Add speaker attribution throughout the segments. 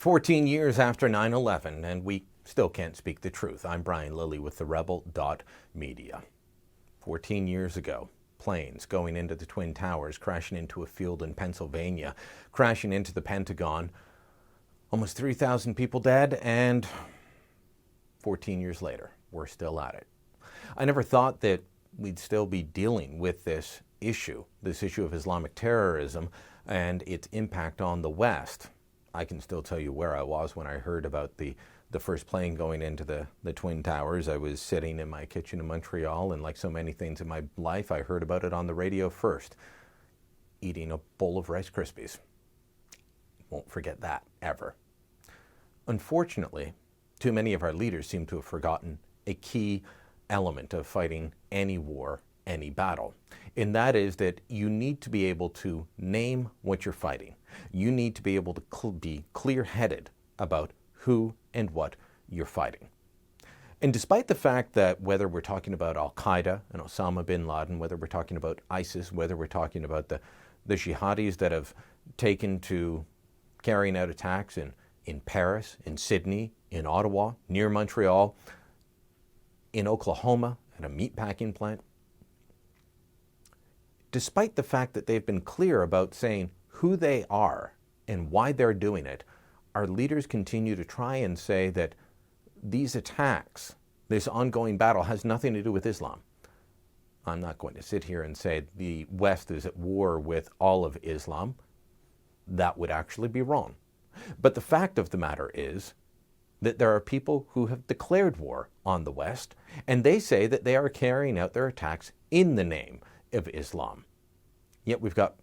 Speaker 1: 14 years after 9/11, and we still can't speak the truth. I'm Lilley with TheRebel.Media. 14 years ago, planes going into the Twin Towers, crashing into a field in Pennsylvania, crashing into the Pentagon, almost 3,000 people dead, and 14 years later, we're still at it. I never thought that we'd still be dealing with this issue of Islamic terrorism and its impact on the West. I can still tell you where I was when I heard about the first plane going into the Twin Towers. I was sitting in my kitchen in Montreal, and like so many things in my life, I heard about it on the radio first, eating a bowl of Rice Krispies. Won't forget that, ever. Unfortunately, too many of our leaders seem to have forgotten a key element of fighting any war, any battle. And that is that you need to be able to name what you're fighting. You need to be able to be clear-headed about who and what you're fighting. And despite the fact that whether we're talking about Al-Qaeda and Osama bin Laden, whether we're talking about ISIS, whether we're talking about the jihadis that have taken to carrying out attacks in Paris, in Sydney, in Ottawa, near Montreal, in Oklahoma, at a meatpacking plant, despite the fact that they've been clear about saying who they are and why they're doing it, our leaders continue to try and say that these attacks, this ongoing battle, has nothing to do with Islam. I'm not going to sit here and say the West is at war with all of Islam. That would actually be wrong. But the fact of the matter is that there are people who have declared war on the West, and they say that they are carrying out their attacks in the name of Islam. Yet we've got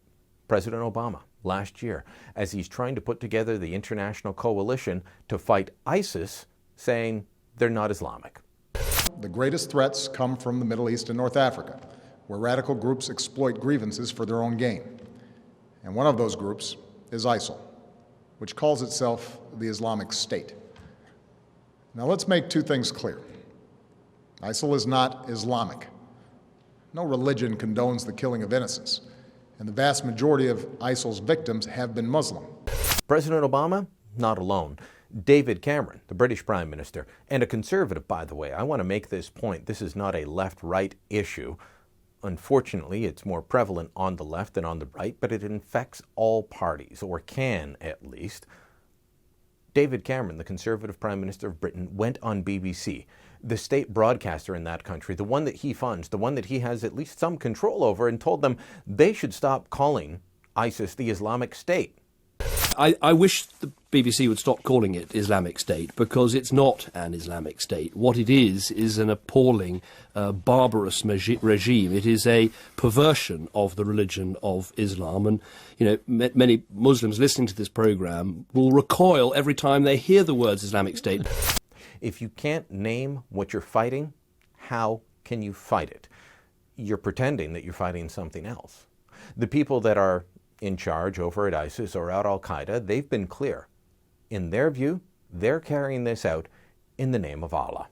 Speaker 1: President Obama last year, as he's trying to put together the international coalition to fight ISIS, saying they're not Islamic.
Speaker 2: The greatest threats come from the Middle East and North Africa, where radical groups exploit grievances for their own gain. And one of those groups is ISIL, which calls itself the Islamic State. Now let's make two things clear. ISIL is not Islamic. No religion condones the killing of innocents, and the vast majority of ISIL's victims have been Muslim.
Speaker 1: President Obama, not alone. David Cameron, the British Prime Minister, and a conservative, by the way. I want to make this point. This is not a left-right issue. Unfortunately, it's more prevalent on the left than on the right, but it infects all parties, or can at least. David Cameron, the Conservative Prime Minister of Britain, went on BBC, the state broadcaster in that country, the one that he funds, the one that he has at least some control over, and told them they should stop calling ISIS the Islamic State.
Speaker 3: I wish the BBC would stop calling it Islamic State, because it's not an Islamic State. What it is an appalling, barbarous regime. It is a perversion of the religion of Islam. And, you know, many Muslims listening to this program will recoil every time they hear the words Islamic State.
Speaker 1: If you can't name what you're fighting, how can you fight it? You're pretending that you're fighting something else. The people that are in charge over at ISIS or at Al-Qaeda, they've been clear. In their view, they're carrying this out in the name of Allah.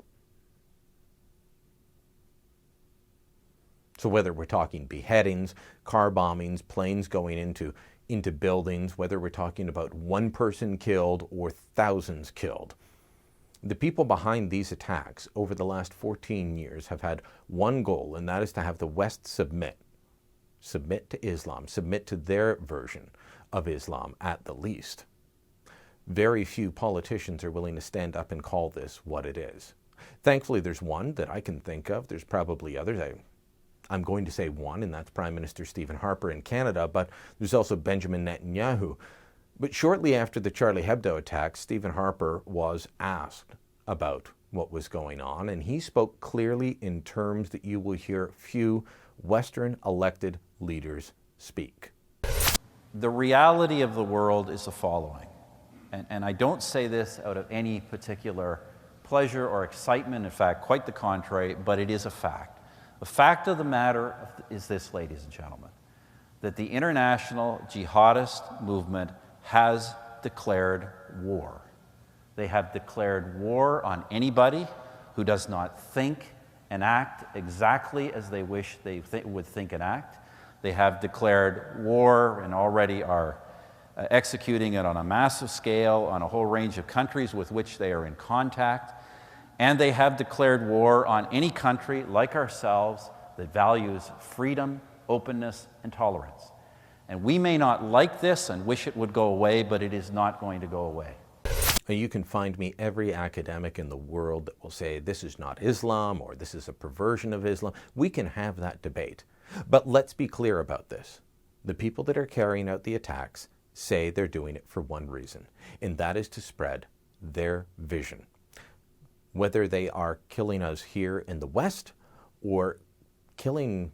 Speaker 1: So whether we're talking beheadings, car bombings, planes going into buildings, whether we're talking about one person killed or thousands killed, the people behind these attacks over the last 14 years have had one goal, and that is to have the West submit to Islam, submit to their version of Islam at the least. Very few politicians are willing to stand up and call this what it is. Thankfully, there's one that I can think of. There's probably others. I'm going to say one, and that's Prime Minister Stephen Harper in Canada, but there's also Benjamin Netanyahu. But shortly after the Charlie Hebdo attacks, Stephen Harper was asked about what was going on, and he spoke clearly in terms that you will hear few Western elected leaders speak.
Speaker 4: The reality of the world is the following, and I don't say this out of any particular pleasure or excitement, in fact, quite the contrary, but it is a fact. The fact of the matter is this, ladies and gentlemen, that the international jihadist movement has declared war. They have declared war on anybody who does not think and act exactly as they wish they would think and act. They have declared war and already are executing it on a massive scale on a whole range of countries with which they are in contact. And they have declared war on any country like ourselves that values freedom, openness, and tolerance. And we may not like this and wish it would go away, but it is not going to go away.
Speaker 1: You can find me every academic in the world that will say this is not Islam or this is a perversion of Islam. We can have that debate. But let's be clear about this. The people that are carrying out the attacks say they're doing it for one reason, and that is to spread their vision. Whether they are killing us here in the West or killing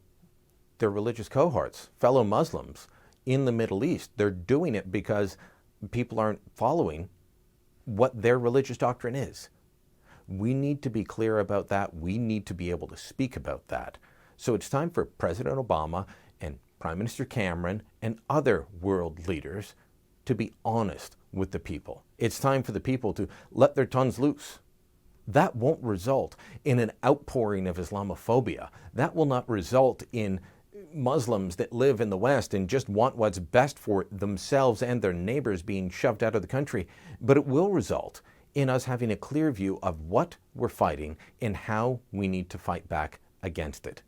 Speaker 1: their religious cohorts, fellow Muslims in the Middle East, they're doing it because people aren't following what their religious doctrine is. We need to be clear about that. We need to be able to speak about that. So it's time for President Obama and Prime Minister Cameron and other world leaders to be honest with the people. It's time for the people to let their tongues loose. That won't result in an outpouring of Islamophobia. That will not result in Muslims that live in the West and just want what's best for themselves and their neighbors being shoved out of the country. But it will result in us having a clear view of what we're fighting and how we need to fight back against it.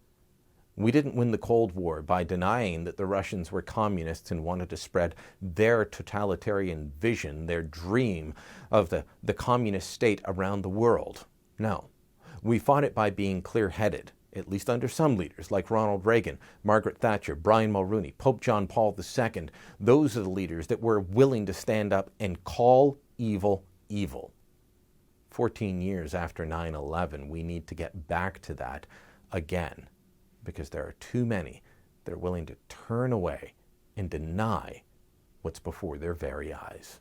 Speaker 1: We didn't win the Cold War by denying that the Russians were communists and wanted to spread their totalitarian vision, their dream of the communist state around the world. No. We fought it by being clear-headed, at least under some leaders like Ronald Reagan, Margaret Thatcher, Brian Mulroney, Pope John Paul II. Those are the leaders that were willing to stand up and call evil, evil. 14 years after 9/11, we need to get back to that again, because there are too many that are willing to turn away and deny what's before their very eyes.